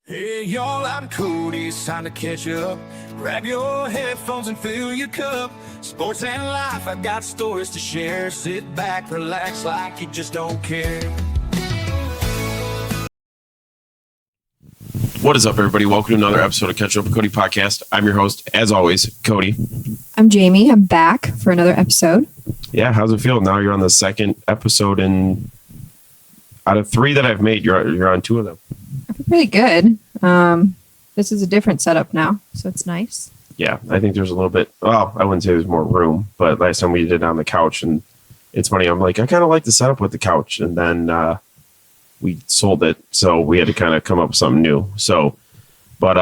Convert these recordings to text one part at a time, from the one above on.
Hey, y'all, I'm Cody. It's time to catch up. Grab your headphones and fill your cup. Sports and life, I've got stories to share. Sit back, relax like you just don't care. What is up, everybody? Welcome to another episode of Catching Up with Cody podcast. I'm your host, as always, Cody. I'm Jamie. I'm back for another episode. Yeah, how's it feel? Now you're on the second episode, and out of three that I've made, you're on two of them. I feel pretty good. This is a different setup now, so it's nice. Yeah, I think there's a little bit, well, I wouldn't say there's more room, but last time we did it on the couch, and it's funny, I'm like, I kind of like the setup with the couch, and then we sold it, so we had to kind of come up with something new. So, but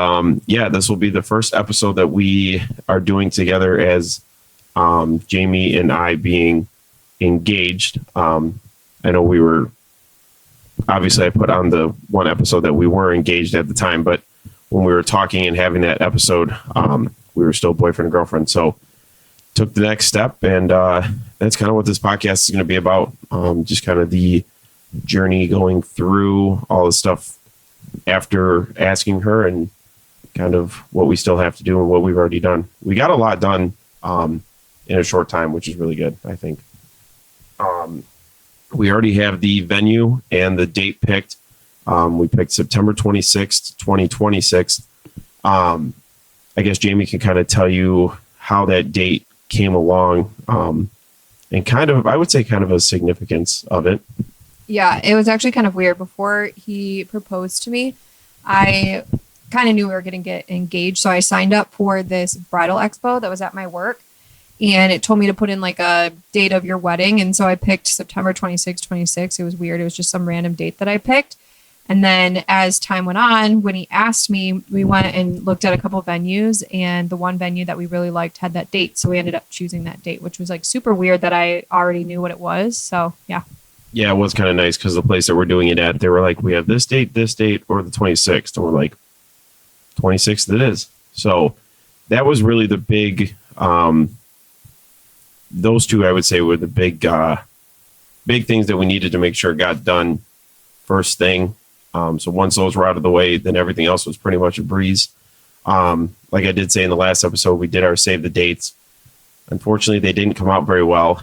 yeah, this will be the first episode that we are doing together as Jamie and I being engaged. I know we were, obviously I put on the one episode that we were engaged at the time, but when we were talking and having that episode, we were still boyfriend and girlfriend. So took the next step, and that's kind of what this podcast is going to be about. Just kind of the journey going through all the stuff after asking her, and kind of what we still have to do and what we've already done. We got a lot done in a short time, which is really good, I think. We already have the venue and the date picked. We picked September 26th, 2026. I guess Jamie can kind of tell you how that date came along, and kind of, I would say, kind of a significance of it. Yeah, it was actually kind of weird. Before he proposed to me, I kind of knew we were going to get engaged. So I signed up for this bridal expo that was at my work, and it told me to put in like a date of your wedding. And so I picked September 26. It was weird. It was just some random date that I picked. And then as time went on, when he asked me, we went and looked at a couple of venues, and the one venue that we really liked had that date. So we ended up choosing that date, which was like super weird that I already knew what it was. So yeah. Yeah, it was kind of nice because the place that we're doing it at, they were like, we have this date, or the 26th. And we're like, 26th it is. So that was really the big, those two, I would say, were the big things that we needed to make sure got done first thing. So once those were out of the way, then everything else was pretty much a breeze. Like I did say in the last episode, we did our save the dates. Unfortunately, they didn't come out very well.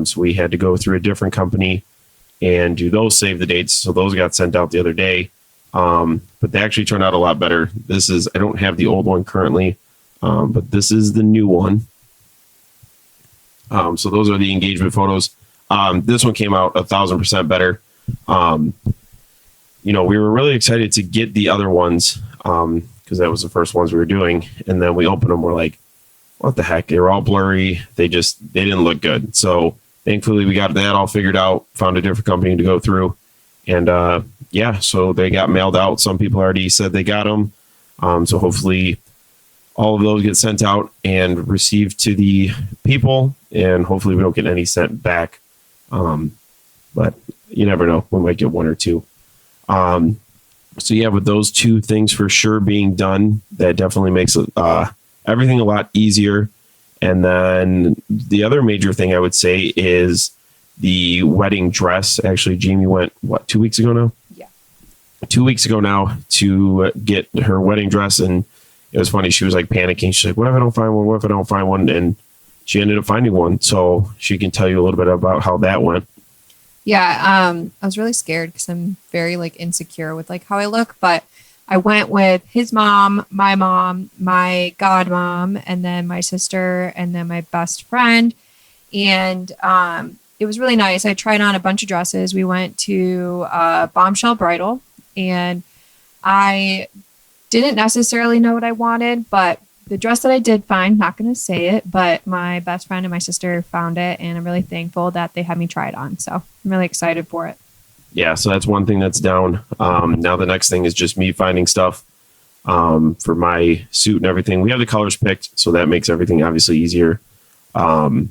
So we had to go through a different company and do those save the dates. So those got sent out the other day. But they actually turned out a lot better. I don't have the old one currently, but this is the new one. So those are the engagement photos. This one came out 1,000% better. We were really excited to get the other ones because that was the first ones we were doing. And then we opened them. We're like, what the heck? They were all blurry. They didn't look good. So thankfully we got that all figured out, found a different company to go through. And yeah, so they got mailed out. Some people already said they got them. So hopefully all of those get sent out and received to the people. And hopefully we don't get any sent back. But you never know. We might get one or two. So yeah, with those two things for sure being done, that definitely makes everything a lot easier. And then the other major thing I would say is the wedding dress. Actually, Jamie went, 2 weeks ago now? Yeah. 2 weeks ago now to get her wedding dress. And it was funny. She was like panicking. She's like, what if I don't find one? What if I don't find one? And she ended up finding one. So she can tell you a little bit about how that went. Yeah, I was really scared because I'm very like insecure with like how I look, but I went with his mom, my godmom, and then my sister, and then my best friend. And it was really nice. I tried on a bunch of dresses. We went to Bombshell Bridal, and I didn't necessarily know what I wanted, but the dress that I did find, not going to say it, but my best friend and my sister found it, and I'm really thankful that they had me try it on. So I'm really excited for it. Yeah, so that's one thing that's down. Now the next thing is just me finding stuff for my suit and everything. We have the colors picked, so that makes everything obviously easier. And,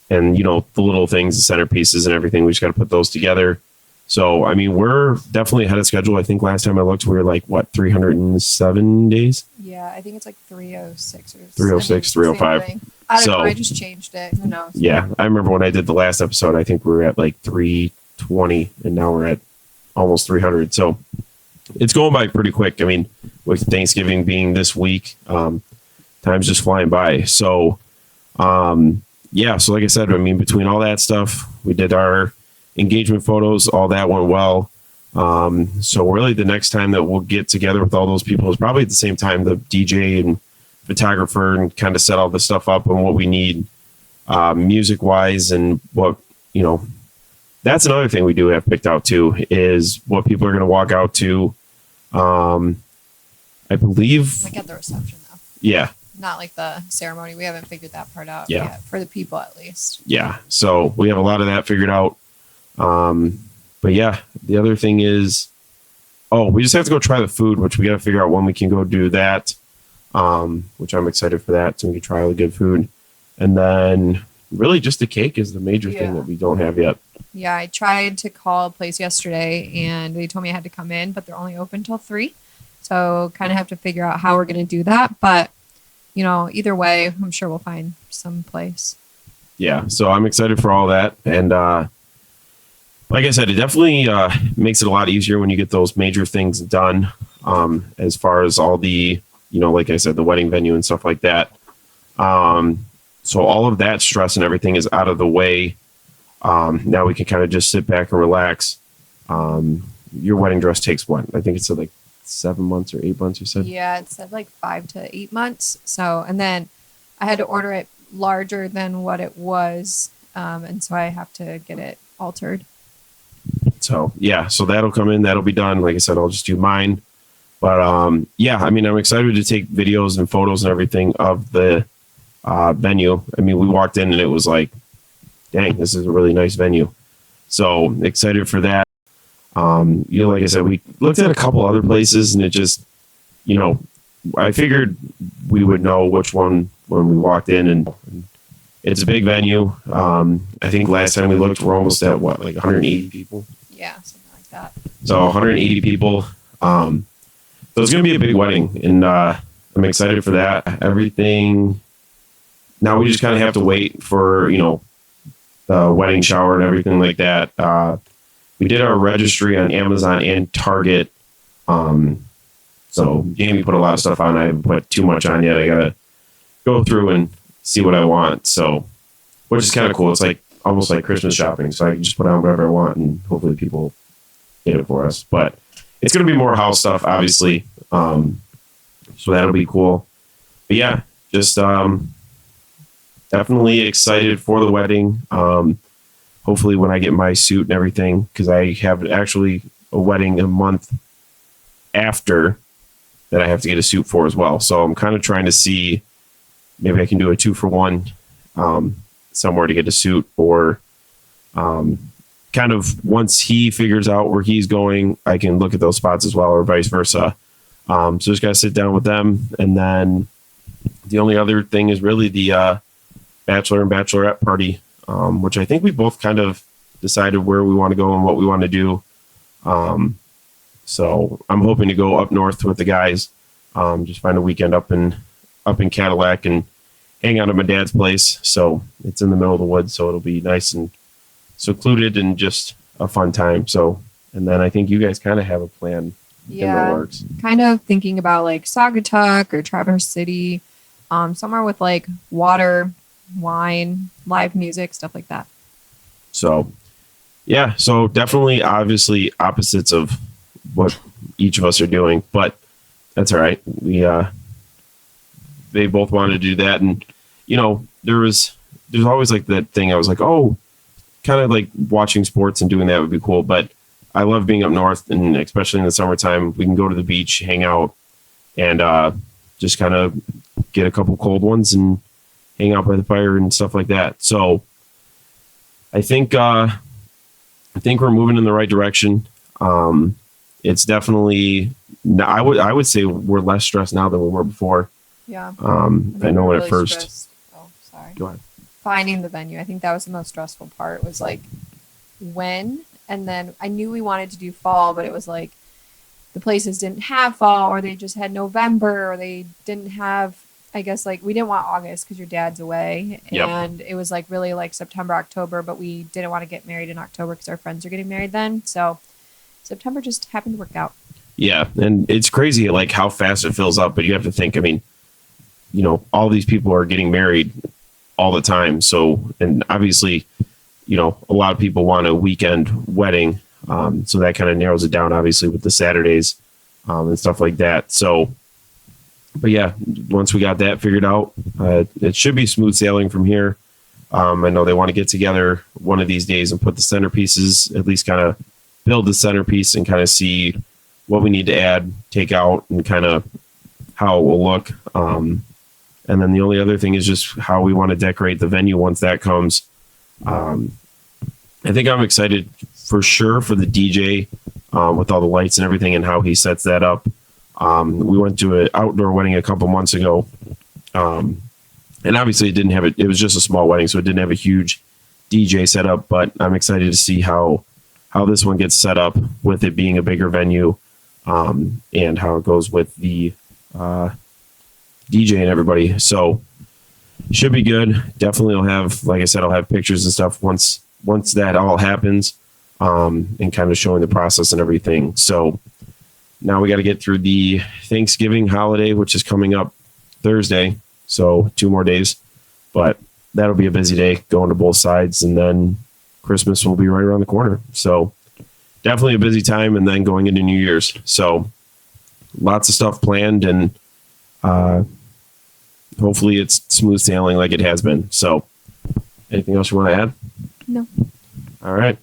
the little things, the centerpieces and everything, we just got to put those together. So, I mean, we're definitely ahead of schedule. I think last time I looked, we were like, 307 days? Yeah, I think it's like 306 or 306, 305. I don't know. I just changed it. Who knows? Yeah, I remember when I did the last episode, I think we were at like 320, and now we're at almost 300. So it's going by pretty quick. I mean, with Thanksgiving being this week, time's just flying by. So, yeah. So like I said, I mean, between all that stuff, we did our engagement photos, all that went well. So really the next time that we'll get together with all those people is probably at the same time, the DJ and photographer, and kind of set all the stuff up and what we need, music wise, and what, you know, that's another thing we do have picked out too, is what people are going to walk out to. I believe Like at the reception though. Yeah. Not like the ceremony. We haven't figured that part out Yeah. yet, for the people at least. Yeah. So we have a lot of that figured out. But yeah, the other thing is, we just have to go try the food, which we got to figure out when we can go do that. Which I'm excited for that. So we can try all the good food. And then really just the cake is the major thing that we don't have yet. Yeah, I tried to call a place yesterday and they told me I had to come in, but they're only open till 3. So kind of have to figure out how we're going to do that. But, you know, either way, I'm sure we'll find some place. Yeah. So I'm excited for all that. And, like I said, it definitely makes it a lot easier when you get those major things done, as far as all the, you know, like I said, the wedding venue and stuff like that. So all of that stress and everything is out of the way. Now we can kind of just sit back and relax. Your wedding dress takes what? I think it said like 7 months or 8 months, you said? Yeah, it said like 5 to 8 months. So, and then I had to order it larger than what it was. And so I have to get it altered. So yeah, so that'll come in, that'll be done. Like I said, I'll just do mine. But yeah, I mean, I'm excited to take videos and photos and everything of the venue. I mean, we walked in and it was like, dang, this is a really nice venue. So excited for that. You know, like I said, we looked at a couple other places and it just, you know, I figured we would know which one when we walked in, and it's a big venue. I think last time we looked, we're almost at what, like 180 people? Yeah, something like that. So 180 people. So it's going to be a big wedding, and I'm excited for that. Everything. Now we just kind of have to wait for, you know, the wedding shower and everything like that. We did our registry on Amazon and Target. So Jamie put a lot of stuff on. I haven't put too much on yet. I got to go through and see what I want. So, which is kind of cool. It's like almost like Christmas shopping. So I can just put on whatever I want and hopefully people get it for us. But it's going to be more house stuff, obviously. So that'll be cool. But yeah, just definitely excited for the wedding. Hopefully when I get my suit and everything, because I have actually a wedding a month after that I have to get a suit for as well. So I'm kind of trying to see, maybe I can do a 2-for-1 somewhere to get a suit, or kind of once he figures out where he's going, I can look at those spots as well, or vice versa. So just got to sit down with them. And then the only other thing is really the bachelor and bachelorette party, which I think we both kind of decided where we want to go and what we want to do. So I'm hoping to go up north with the guys, just find a weekend up in Cadillac and hang out at my dad's place. So it's in the middle of the woods, so it'll be nice and secluded and just a fun time. So, and then I think you guys kind of have a plan in the works. Kind of thinking about like Saugatuck or Traverse City, somewhere with like water, wine, live music, stuff like that. So, yeah, so definitely, obviously, opposites of what each of us are doing, but that's all right. They both wanted to do that, and you know, there's always like that thing. I was like, oh, kind of like watching sports and doing that would be cool, but I love being up north, and especially in the summertime, we can go to the beach, hang out, and just kind of get a couple cold ones and hang out by the fire and stuff like that. So I think we're moving in the right direction. It's definitely, I would say we're less stressed now than we were before. Yeah. I know when really at first. stressed. Oh, sorry. Go ahead. Finding the venue. I think that was the most stressful part. Was like when, and then I knew we wanted to do fall, but it was like the places didn't have fall, or they just had November, or they didn't have. I guess like we didn't want August because your dad's away, and it was like really like September, October, but we didn't want to get married in October because our friends are getting married then. So September just happened to work out. Yeah, and it's crazy like how fast it fills up. But you have to think. I mean, you know, all these people are getting married all the time. So, and obviously, you know, a lot of people want a weekend wedding. So that kind of narrows it down, obviously, with the Saturdays and stuff like that. So, but yeah, once we got that figured out, it should be smooth sailing from here. I know they want to get together one of these days and put the centerpieces, at least kind of build the centerpiece and kind of see what we need to add, take out, and kind of how it will look. And then the only other thing is just how we want to decorate the venue once that comes. I think I'm excited for sure for the DJ with all the lights and everything and how he sets that up. We went to an outdoor wedding a couple months ago. And obviously it didn't have it. It was just a small wedding, so it didn't have a huge DJ setup, but I'm excited to see how this one gets set up with it being a bigger venue, and how it goes with the DJ and everybody. So should be good. Definitely I'll have, like I said, I'll have pictures and stuff once that all happens, and kind of showing the process and everything. So now we got to get through the Thanksgiving holiday, which is coming up Thursday. So 2 more days, but that'll be a busy day going to both sides. And then Christmas will be right around the corner. So definitely a busy time, and then going into New Year's. So lots of stuff planned, and hopefully it's smooth sailing like it has been. So anything else you want to add? No. All right.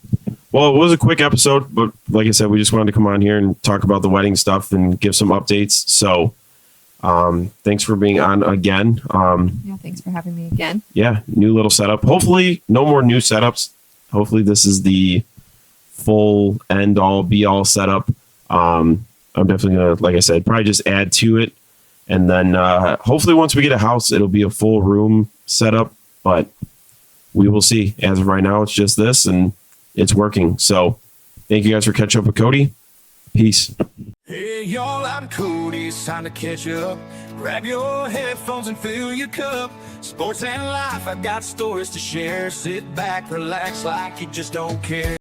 Well, it was a quick episode, but like I said, we just wanted to come on here and talk about the wedding stuff and give some updates. So thanks for being on again. Yeah, thanks for having me again. Yeah, new little setup. Hopefully no more new setups. Hopefully this is the full end all be all setup. I'm definitely gonna, like I said, probably just add to it, and then hopefully once we get a house, it'll be a full room setup, but we will see. As of right now, it's just this, and it's working. So thank you guys for catching up with Cody. Peace. Hey, y'all, I'm Cody. It's time to catch up. Grab your headphones and fill your cup. Sports and life, I've got stories to share. Sit back, relax like you just don't care.